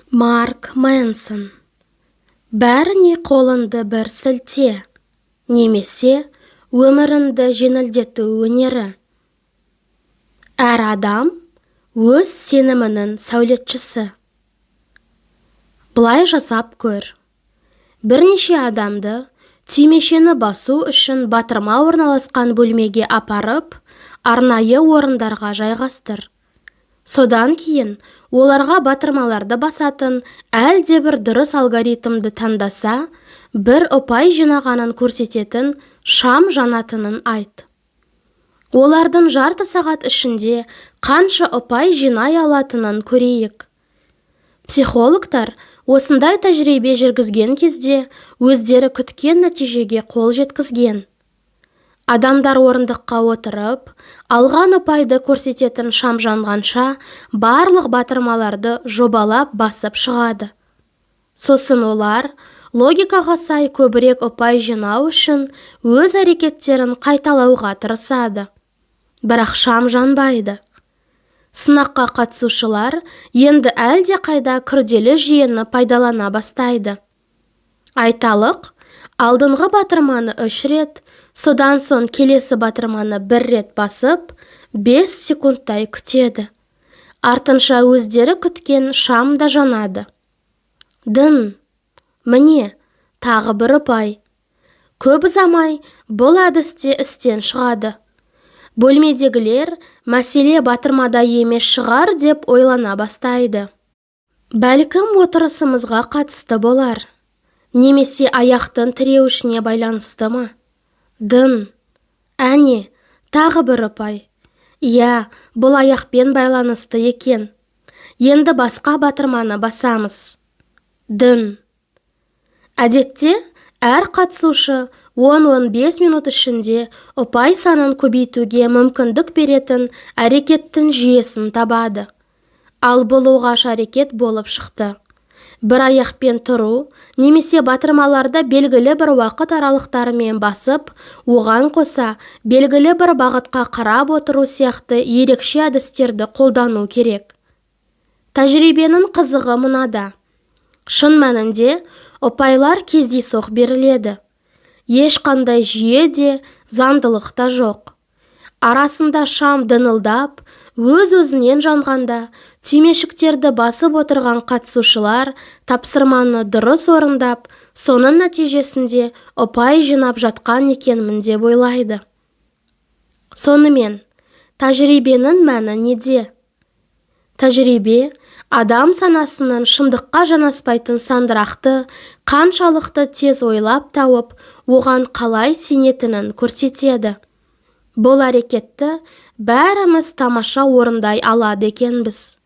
Марк Мэнсон. Бәріне қолыңды бір сілте, немесе өміріңді жеңілдету өнері. Әр адам өз сенімінің сәулетшісі. Бұлай жасап көр. Бірнеше адамды түймешені басу үшін батырма орналасқан бөлмеге апарып, арнайы орындарға жайғастыр. Содан кейін оларға батырмаларды басатын әлде бір дұрыс алгоритмді таңдаса, бір ұпай жинағанын көрсететін шам жанатынын айт. Олардың жарты сағат ішінде қанша ұпай жинай алатынын көрейік. Психологтар осындай тәжірибе жүргізген кезде өздері күткен нәтижеге қол жеткізген. Адамдар орындыққа отырып, алған ұпайды көрсететін шам жанғанша барлық батырмаларды жобалап басып шығады. Сосын олар логикаға сай көбірек ұпай жинау үшін өз әрекеттерін қайталауға тырысады. Бірақ шам жанбайды. Сынаққа қатысушылар енді әлде қайда күрделі жүйені пайдалана бастайды. Айталық, алдыңғы батырманы 3 рет, содан соң келесі батырманы 1 рет басып, 5 секундтай күтеді. Артынша өздері күткен шам да жанады. Міне, тағы бір ұпай. Көп ұзамай бұл әдісте істен шығады. Бөлмедегілер мәселе батырмада емес шығар деп ойлана бастайды. Бәлкім отырысымызға қатысты болар. Немесе аяқтың тіреуішіне байланысты ма? Әне, тағы бір ұпай. Иә, бұл аяқпен байланысты екен. Енді басқа батырманы басамыз. Әдетте, әр қатысушы 10-15 минут ішінде ұпай санын көбейтуге мүмкіндік беретін әрекеттің жүйесін табады. Ал бұл оғаш әрекет болып шықты. Бір аяқпен тұру, немесе батырмаларды белгілі бір уақыт аралықтарымен басып, оған қоса белгілі бір бағытқа қарап отыру сияқты ерекше әдістерді қолдану керек. Тәжірибенің қызығы мынада. Шын мәнінде ұпайлар кездейсоқ беріледі. Ешқандай жүйе де, заңдылық та жоқ. Арасында шам дыңылдап, өз-өзінен жанғанда, түймешіктерді басып отырған қатысушылар тапсырманы дұрыс орындап, соның нәтижесінде ұпай жинап жатқан екенмін деп ойлайды. Сонымен, тәжірибенің мәні неде? Тәжірибе адам санасының шындыққа жанаспайтын сандырақты қаншалықты тез ойлап тауып, оған қалай сенетінін көрсетеді. Бұл әрекетті бәріміз тамаша орындай алады екенбіз.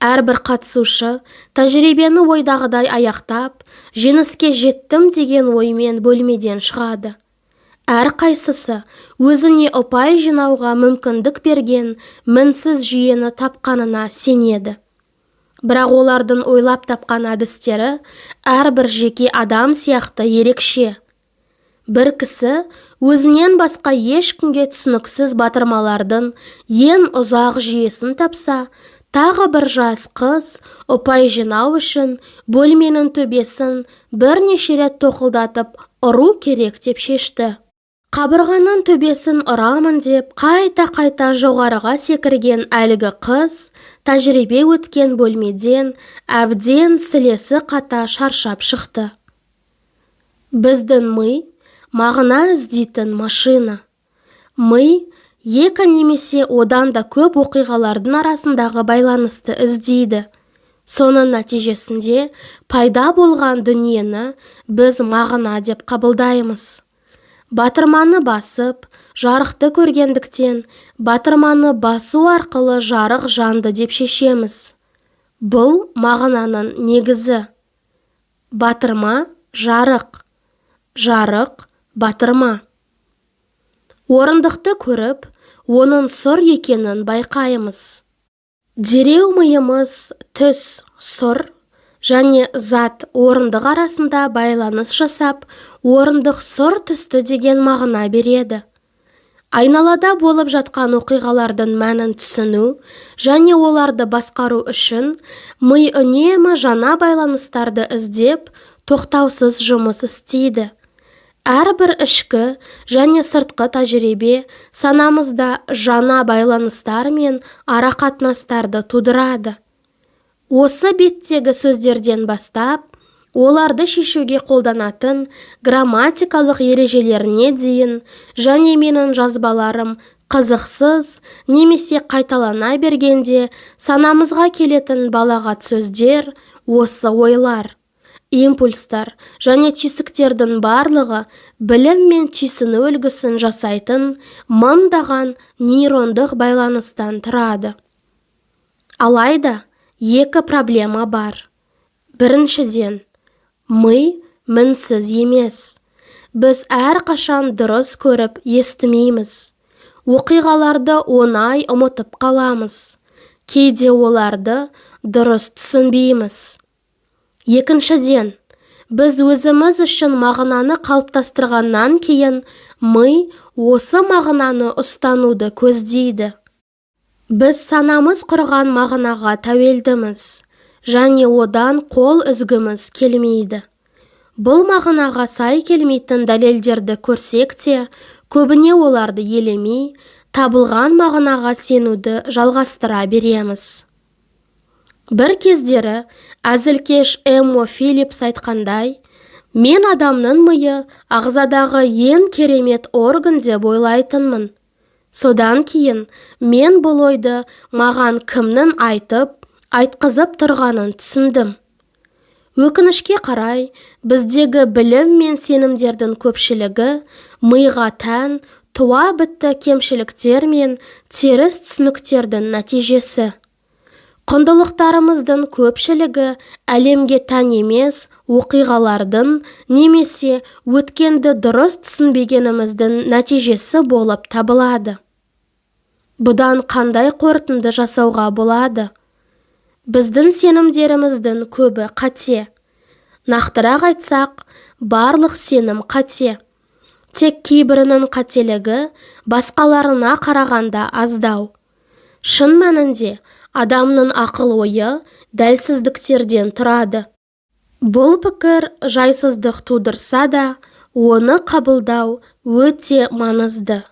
Әрбір қатысушы тәжірибені ойдағыдай аяқтап, жеңіске жеттім деген оймен бөлмеден шығады. Әр қайсысы өзіне ұпай жинауға мүмкіндік берген мінсіз жүйені тапқанына сенеді. Бірақ олардың ойлап тапқан әдістері әрбір жеке адам сияқты ерекше. Бір кісі өзінен басқа ешкімге түсініксіз батырмалардың ең ұзақ жүйесін тапса, тағы бір жас қыз ұпай жинау үшін бөлменің төбесін бірнеше рет тоқылдатып ұру керек деп шешті. Қабырғаның төбесін ұрамын деп қайта-қайта жоғарыға секірген әлгі қыз тәжірибе өткен бөлмеден әбден сілесі қата шаршап шықты. Біздің ми мағына іздейтін машина. Ми екі немесе одан да көп оқиғалардың арасындағы байланысты іздейді. Соның нәтижесінде пайда болған дүниені біз мағына деп қабылдаймыз. Батырманы басып, жарықты көргендіктен, батырманы басу арқылы жарық жанды деп шешеміз. Бұл мағынаның негізі. Батырма, жарық. Жарық, батырма. Орындықты көріп, оның сұр екенін байқаймыз. Дереу миымыз түс, сұр және зат орындық арасында байланыс жасап, орындық сұр түсті деген мағына береді. Айналада болып жатқан оқиғалардың мәнін түсіну және оларды басқару үшін ми үнемі жаңа байланыстарды іздеп, тоқтаусыз жұмыс істейді. Әрбір ішкі және сыртқы тәжірибе санамызда жаңа байланыстар мен арақатынастарды тудырады. Осы беттегі сөздерден бастап, оларды шешуге қолданатын грамматикалық ережелеріне дейін және менің жазбаларым қызықсыз немесе қайталана бергенде санамызға келетін балағат сөздер, осы ойлар, импульстар және түйсіктердің барлығы білім мен түйсіну үлгісін жасайтын мыңдаған нейрондық байланыстан тұрады. Алайда, екі проблема бар. Біріншіден, ми мінсіз емес. Біз әрқашан дұрыс көріп естімейміз. Оқиғаларды оңай ұмытып қаламыз. Кейде оларды дұрыс түсінбейміз. Екіншіден, біз өзіміз үшін мағынаны қалыптастырғаннан кейін, ми осы мағынаны ұстануды көздейді. Біз санамыз құрған мағынаға тәуелдіміз және одан қол үзгіміз келмейді. Бұл мағынаға сай келмейтін дәлелдерді көрсек те, көбіне оларды елемей, табылған мағынаға сенуді жалғастыра береміз. Бір кездері әзілкеш Эммо Филлипс айтқандай, мен адамның миы ағзадағы ең керемет орган деп ойлайтынмын. Содан кейін мен бұл ойды маған кімнің айтқызып тұрғанын түсіндім. Өкінішке қарай, біздегі білім мен сенімдердің көпшілігі миға тән туа бітті кемшіліктер мен теріс түсініктердің нәтижесі. Құндылықтарымыздың көпшілігі әлемге тән емес оқиғалардың немесе өткенді дұрыс түсінбегеніміздің нәтижесі болып табылады. Бұдан қандай қорытынды жасауға болады? Біздің сенімдеріміздің көбі қате. Нақтырақ айтсақ, барлық сенім қате. Тек кейбірінің қателігі басқаларына қарағанда аздау. Шын мәнінде, адамның ақыл-ойы дәлсіздіктерден тұрады. Бұл пікір жайсыздық тудырса да, оны қабылдау өте маңызды.